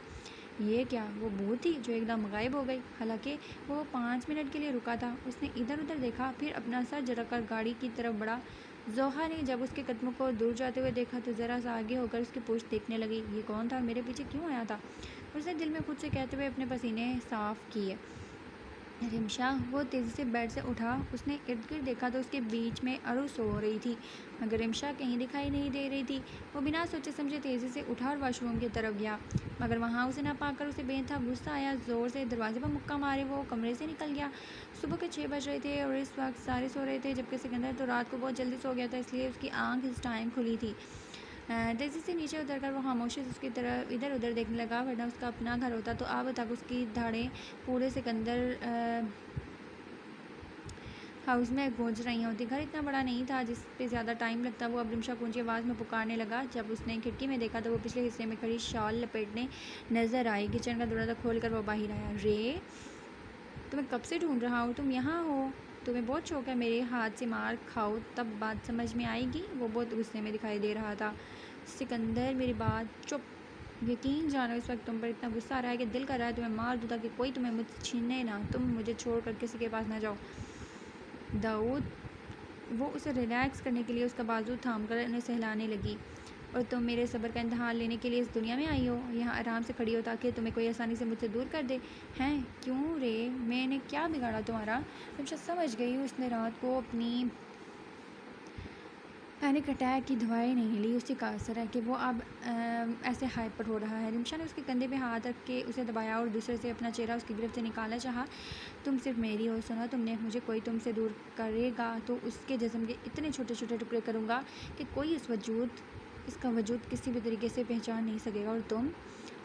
ये क्या वो भूत थी जो एकदम गायब हो गई? हालांकि वो 5 मिनट के लिए रुका था। उसने इधर उधर देखा, फिर अपना सर झुकाकर गाड़ी की तरफ बढ़ा। जोहा ने जब उसके कदमों को दूर जाते हुए देखा तो ज़रा सा आगे होकर उसकी पुश्त देखने लगी। ये कौन था और मेरे पीछे क्यों आया था? उसने दिल में खुद से कहते हुए अपने पसीने साफ़ किए। रिमशा, वो तेज़ी से बेड से उठा। उसने इर्द गिर्द देखा तो उसके बीच में अरु सो रही थी, मगर रिमशा कहीं दिखाई नहीं दे रही थी। वो बिना सोचे समझे तेज़ी से उठा और वॉशरूम की तरफ गया, मगर वहाँ उसे ना पाकर उसे बेनता गुस्सा आया। ज़ोर से दरवाजे पर मुक्का मारे वो कमरे से निकल गया। सुबह के 6 बज रहे थे और इस वक्त सारे सो रहे थे, जबकि सिकंदर तो रात को बहुत जल्दी सो गया था, इसलिए उसकी आँख इस टाइम खुली थी। तेज़ी से नीचे उतरकर वो खामोशी से उसकी तरफ इधर उधर देखने लगा, वरना उसका अपना घर होता तो अब तक उसकी धाड़ें पूरे सिकंदर हाउस में गूंज रही होती। घर इतना बड़ा नहीं था जिस पे ज़्यादा टाइम लगता। वो अब रिमशा को ऊंची आवाज़ में पुकारने लगा। जब उसने खिड़की में देखा तो वो पिछले हिस्से में खड़ी शॉल लपेटने नज़र आई। किचन का दरवाज़ा खोल कर वो बाहर आया। रे, तुम्हें कब से ढूंढ रहा हूँ, तुम यहाँ हो? तुम्हें बहुत शौक है मेरे हाथ से मार खाओ, तब बात समझ में आएगी। वो बहुत गुस्से में दिखाई दे रहा था। सिकंदर, मेरी बात चुप। यकीन जानो इस वक्त तुम पर इतना गुस्सा आ रहा है कि दिल कर रहा है तुम्हें मार दूँ ताकि कोई तुम्हें मुझसे छीने ना, तुम मुझे छोड़कर किसी के पास ना जाओ। दाऊद वो उसे रिलैक्स करने के लिए उसका बाजू थामकर उन्हें सहलाने लगी। और तुम मेरे सब्र का इम्तहान लेने के लिए इस दुनिया में आई हो, यहाँ आराम से खड़ी हो ताकि तुम्हें कोई आसानी से मुझसे दूर कर दे। हैं क्यों रे, मैंने क्या बिगाड़ा तुम्हारा? तुम शायद समझ गई उसने रात को अपनी पैनिक अटैक की दवाई नहीं ली, उसी का असर है कि वो अब ऐसे हाइपर हो रहा है। रिमशा ने उसके कंधे पे हाथ रख के उसे दबाया और दूसरे से अपना चेहरा उसकी गिरफ्त से निकालना चाहा। तुम सिर्फ मेरी हो, सुना तुमने मुझे, कोई तुमसे दूर करेगा तो उसके जिस्म के इतने छोटे छोटे टुकड़े करूँगा कि कोई इसका वजूद किसी भी तरीके से पहचान नहीं सकेगा। और तुम,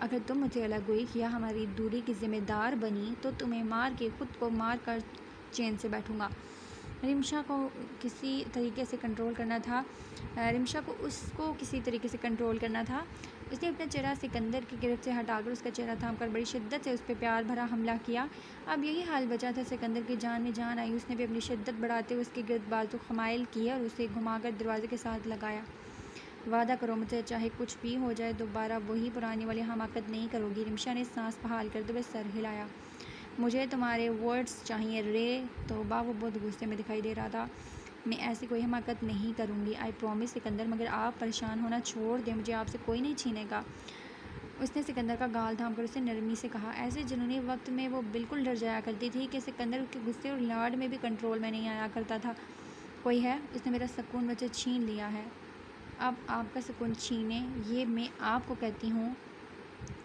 अगर तुम मुझसे अलग हुई या हमारी दूरी की ज़िम्मेदार बनी तो तुम्हें मार के ख़ुद को मार कर चैन से बैठूँगा। रिमशा को किसी तरीके से कंट्रोल करना था रिमशा को उसको किसी तरीके से कंट्रोल करना था। उसने अपना चेहरा सिकंदर की गिरफ्त से हटाकर उसका चेहरा थामकर बड़ी शिद्दत से उस पर प्यार भरा हमला किया। अब यही हाल बचा था, सिकंदर की जान में जान आई। उसने भी अपनी शिद्दत बढ़ाते हुए उसके गिरद बाजू खमाइल किया और उसे घुमाकर दरवाजे के साथ लगाया। वादा करो मुझसे, चाहे कुछ भी हो जाए दोबारा वही पुरानी वाली हमाकत नहीं करोगी। रिमशा ने सांस बहाल करते हुए सर हिलाया। मुझे तुम्हारे वर्ड्स चाहिए रे। तौबा, वो बहुत गुस्से में दिखाई दे रहा था। मैं ऐसी कोई हमाकत नहीं करूँगी, आई प्रॉमिस सिकंदर, मगर आप परेशान होना छोड़ दें, मुझे आपसे कोई नहीं छीनेगा। उसने सिकंदर का गाल थामकर उसे नरमी से कहा। ऐसे जुनूनी वक्त में वो बिल्कुल डर जाया करती थी कि सिकंदर उसके गुस्से और लाड में भी कंट्रोल में नहीं आया करता था। कोई है, उसने मेरा सुकून मुझसे छीन लिया है, अब आपका सुकून छीने, ये मैं आपको कहती हूँ।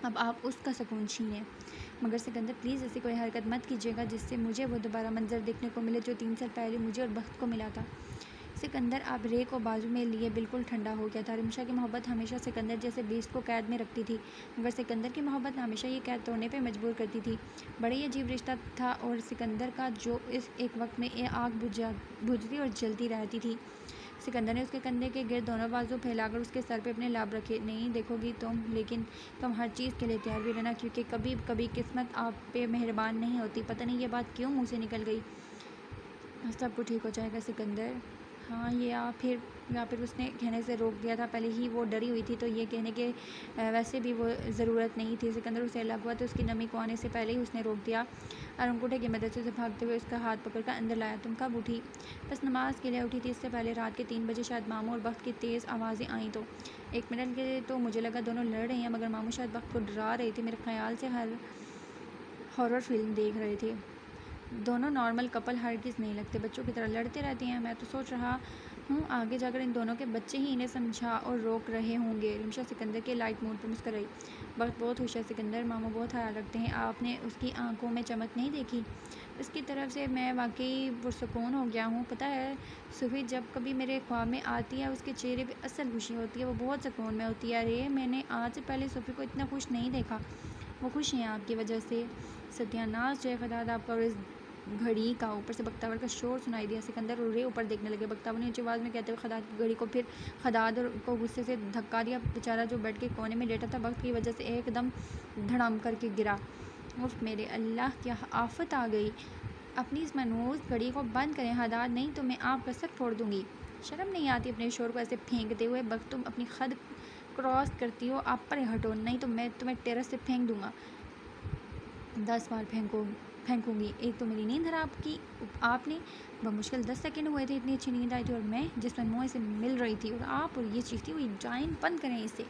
अब आप उसका सुकून छीनें। मगर सिकंदर प्लीज़ ऐसी कोई हरकत मत कीजिएगा जिससे मुझे वो दोबारा मंजर देखने को मिले जो 3 साल पहले मुझे और बख्त को मिला था। सिकंदर अब रे को बाजू में लिए बिल्कुल ठंडा हो गया था। रिमशा की मोहब्बत हमेशा सिकंदर जैसे बीस्ट को कैद में रखती थी, मगर सिकंदर की मोहब्बत हमेशा ये कैद तोड़ने पे मजबूर करती थी। बड़ा ही अजीब रिश्ता था और सिकंदर का जो इस एक वक्त में आग बुझती और जलती रहती थी। सिकंदर ने उसके कंधे के गिर्द दोनों बाजू फैलाकर उसके सर पे अपने लाभ रखे। नहीं देखोगी तुम, लेकिन तुम हर चीज़ के लिए तैयार भी रहना, क्योंकि कभी कभी किस्मत आप पे मेहरबान नहीं होती। पता नहीं ये बात क्यों मुँह से निकल गई। सब कुछ ठीक हो जाएगा सिकंदर। हाँ, ये या फिर उसने कहने से रोक दिया था। पहले ही वो डरी हुई थी तो ये कहने के वैसे भी वो ज़रूरत नहीं थी। सिकंदर उसे अलग हुआ तो उसकी नमी को आने से पहले ही उसने रोक दिया और अंगूठे की मदद से उसे भागते हुए उसका हाथ पकड़कर अंदर लाया। तुम कब उठी? बस नमाज के लिए उठी थी, इससे पहले रात के 3 बजे शायद मामू और वक्त की तेज़ आवाज़ें आई तो 1 मिनट के तो मुझे लगा दोनों लड़ रहे हैं, मगर मामू शायद वक्त को डरा रहे थे। मेरे ख्याल से हॉरर फिल्म देख रहे थे। दोनों नॉर्मल कपल हरगिज़ नहीं लगते, बच्चों की तरह लड़ते रहते हैं। मैं तो सोच रहा हूँ आगे जाकर इन दोनों के बच्चे ही इन्हें समझा और रोक रहे होंगे। रिमशा सिकंदर के लाइट मूड पर मुस्कुराई। वक्त बहुत खुश है सिकंदर, मामू बहुत ख्याल रखते हैं। आपने उसकी आंखों में चमक नहीं देखी? उसकी तरफ से मैं वाकई पुरसुकून हो गया हूँ। पता है, सुबह जब कभी मेरे ख्वाब में आती है उसके चेहरे पे असल खुशी होती है, वो बहुत सुकून में होती है। अरे मैंने आज से पहले सुबह को इतना खुश नहीं देखा। वो खुश हैं आपकी वजह से। सत्यानाश जय खदाद आपका। और इस घड़ी का ऊपर से बख्तावर का शोर सुनाई दिया। सिकंदर और रे ऊपर देखने लगे। बख्तावर ने ऊंची आवाज़ में कहते हुए खदाद की घड़ी को फिर खदाद को गुस्से से धक्का दिया। बेचारा जो बेड के कोने में लेटा था वक्त की वजह से एकदम धड़ाम करके गिरा। उफ मेरे अल्लाह, क्या आफत आ गई। अपनी इस मनहूस घड़ी को बंद करें हदाद, नहीं तो मैं आपका सर फोड़ दूँगी। शर्म नहीं आती अपने शोर को ऐसे फेंकते हुए? वक्त तुम अपनी हद क्रॉस करती हो, आप पर हटो, नहीं तो मैं तुम्हें टेरेस से फेंक दूँगा। 10 बार फेंकूँगी। एक तो मेरी नींद खराब की आपने, बमुश्किल 10 सेकंड हुए थे, इतनी अच्छी नींद आई थी और मैं जिसमें मुँह से मिल रही थी, और आप और ये चीखती हुई जाइन। बंद करें इसे।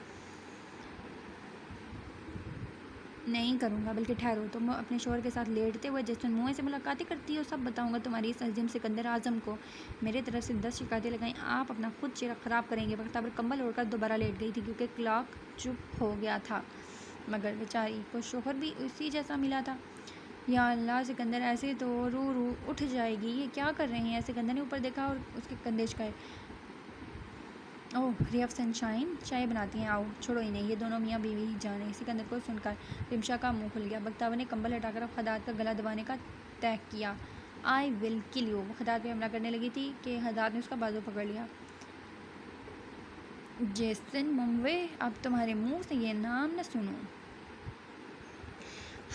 नहीं करूँगा, बल्कि ठहरो। तुम अपने शोहर के साथ लेटते हुए जिसमें मुँह से मुलाकातें करती हो, सब बताऊँगा तुम्हारी इस अजीम सिकंदर आजम को। मेरे तरफ से 10 शिकायतें लगाई, आप अपना खुद चेहरा ख़राब करेंगे। बख्तावर कंबल ओढ़कर दोबारा लेट गई थी क्योंकि क्लॉक चुप हो गया था, मगर बेचारी को शोहर भी उसी जैसा मिला था। या अल्लाह, सिकंदर ऐसे तो रू उठ जाएगी। ये क्या कर रहे हैं? सिकंदर ने ऊपर देखा और उसके कंधे झुकाए। ओह रे ऑफ सनशाइन, चाय बनाती हैं, आओ। छोड़ो इन्हें, ये दोनों मियाँ बीवी ही जाने। सिकंदर को सुनकर रिमशा का मुंह खुल गया। बख्तावर ने कंबल हटाकर अब खदाद का गला दबाने का तय किया। I will kill you. वो खदाद पे हमला करने लगी थी कि हदाद ने उसका बाजू पकड़ लिया। जेसन मुम्वे, अब तुम्हारे मुंह से ये नाम न सुनो।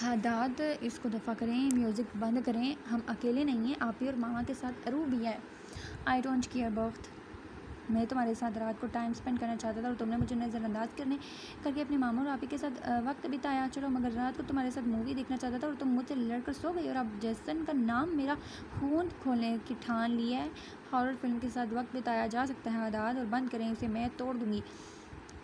हदाद, इसको दफ़ा करें, म्यूज़िक बंद करें, हम अकेले नहीं हैं, आप ही और मामा के साथ अरू भी है। आई डोंट केयर वक्त। मैं तुम्हारे साथ रात को टाइम स्पेंड करना चाहता था और तुमने मुझे नज़रअंदाज करके अपने मामा और आपी के साथ वक्त बिताया। चलो, मगर रात को तुम्हारे साथ मूवी देखना चाहता था और तुम मुझसे लड़कर सो गई और अब जैसन का नाम मेरा खून खोलने की ठान लिया है। हॉरर फिल्म के साथ वक्त बिताया जा सकता है आदात, और बंद करें उसे, मैं तोड़ दूँगी।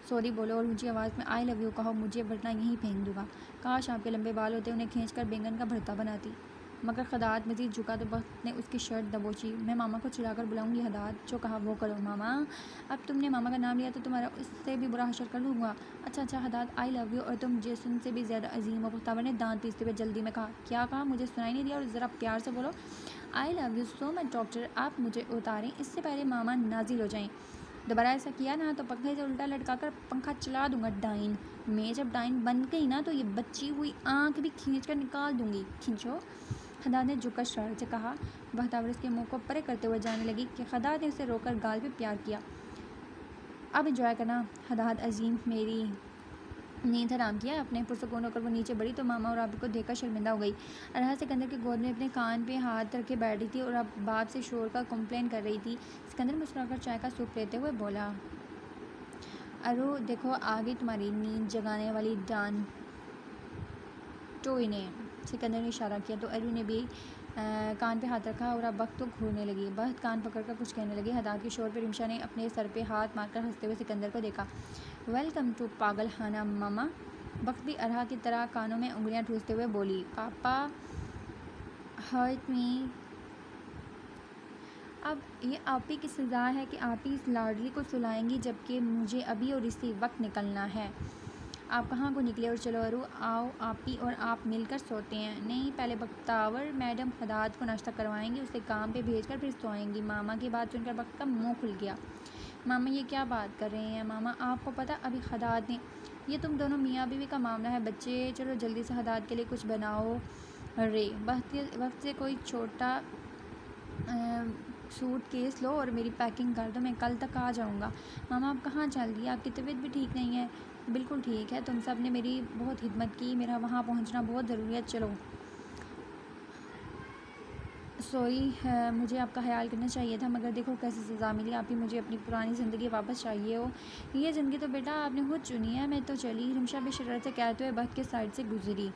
सॉरी बोलो और ऊँची आवाज़ में आई लव यू कहो मुझे, वरना यहीं फेंक दूँगा। काश आपके लंबे बाल होते, उन्हें खींचकर बैंगन का भरता बनाती। मगर खदात मज़ीद झुका तो वक्त ने उसकी शर्ट दबोची। मैं मामा को चिढ़ाकर बुलाऊंगी हदात, जो कहा वो करो। मामा, अब तुमने मामा का नाम लिया तो तुम्हारा उससे भी बुरा हशर कर लूँगा। अच्छा अच्छा हदात, आई लव यू, और तुम जेसन से भी ज़्यादा अजीम हो। बख्तावर ने दांत पीसते हुए जल्दी में कहा। क्या कहा? मुझे सुनाई नहीं दिया, और ज़रा प्यार से बोलो। I love you so much doctor, आप मुझे उतारें इससे पहले मामा नाजिल हो जाएँ। दोबारा ऐसा किया ना तो पंखे से उल्टा लटकाकर पंखा चला दूंगा डाइन। मैं जब डाइन बन गई ना तो ये बची हुई आँख भी खींच कर निकाल दूंगी। खींचो, खदात ने झुककर शरारत से कहा। बख्तावर उसके मुंह को परे करते हुए जाने लगी कि खदात ने उसे रोककर गाल पे प्यार किया। अब इंजॉय करना हदात अजीम, मेरी नींद हराम किया अपने। पुरसकून होकर वो नीचे बढ़ी तो मामा और आपी को देखकर शर्मिंदा हो गई। अरहा सिकंदर की गोद में अपने कान पे हाथ रखे बैठी थी और अब बाप से शोर का कंप्लेन कर रही थी। सिकंदर मुस्कुराकर चाय का सूप लेते हुए बोला, अरु देखो आ गई तुम्हारी नींद जगाने वाली डान टोई ने। सिकंदर ने इशारा किया तो अरु ने भी कान पे हाथ रखा और अब वक्त तो घूरने लगी। बहत कान पकड़कर कुछ कहने लगी। हदात के शोर पे रिमशा ने अपने सर पे हाथ मारकर हंसते हुए सिकंदर को देखा। वेलकम टू पागल खाना मामा। वक्त भी अरहा की तरह कानों में उंगलियां ठूसते हुए बोली, पापा हर्ट मी। अब ये आप ही की सज़ा है कि आप ही इस लाडली को सुलाएंगी, जबकि मुझे अभी और इसी वक्त निकलना है। आप कहाँ को निकले? और चलो अरु आओ, आप ही और आप मिलकर सोते हैं। नहीं, पहले बख्तावर मैडम हदात को नाश्ता करवाएंगी, उसे काम पे भेजकर फिर सोएंगी। मामा की बात सुनकर वक्त का मुंह खुल गया। मामा ये क्या बात कर रहे हैं? मामा आपको पता अभी हदात ने, ये तुम दोनों मियाँ बीवी का मामला है बच्चे, चलो जल्दी से हदात के लिए कुछ बनाओ। अरे वक्त से कोई छोटा सूट केस लो और मेरी पैकिंग कर दो, मैं कल तक आ जाऊँगा। मामा आप कहाँ चल रही है? आपकी तबीयत भी ठीक नहीं है। बिल्कुल ठीक है, तुम सब ने मेरी बहुत खिदमत की, मेरा वहाँ पहुँचना बहुत ज़रूरी है। चलो सॉरी, मुझे आपका ख्याल करना चाहिए था, मगर देखो कैसी सज़ा मिली। आप ही मुझे अपनी पुरानी ज़िंदगी वापस चाहिए हो। ये ज़िंदगी तो बेटा आपने खुद चुनी है, मैं तो चली। रिमशा भी शरारत से कहते हुए वक्त के साइड से गुजरी।